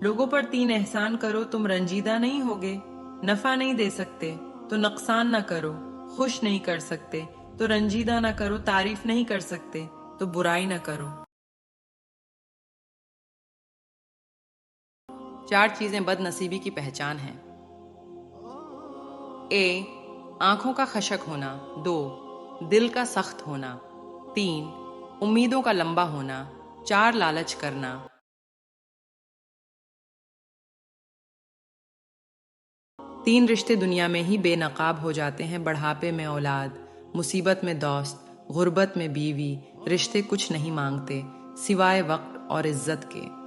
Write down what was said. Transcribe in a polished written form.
लोगों पर 3 एहसान करो, तुम रंजीदा नहीं होगे। नफा नहीं दे सकते तो नुकसान ना करो, खुश नहीं कर सकते तो रंजीदा ना करो, तारीफ नहीं कर सकते तो बुराई ना करो। 4 चीजें बदनसीबी की पहचान हैं। ए, आंखों का खशक होना। 2, दिल का सख्त होना। 3, उम्मीदों का लंबा होना। 4, लालच करना। 3 रिश्ते दुनिया में ही बेनकाब हो जाते हैं, बढ़ापे में औलाद, मुसीबत में दोस्त, गुर्बत में बीवी। रिश्ते कुछ नहीं मांगते सिवाय वक्त और इज्जत के।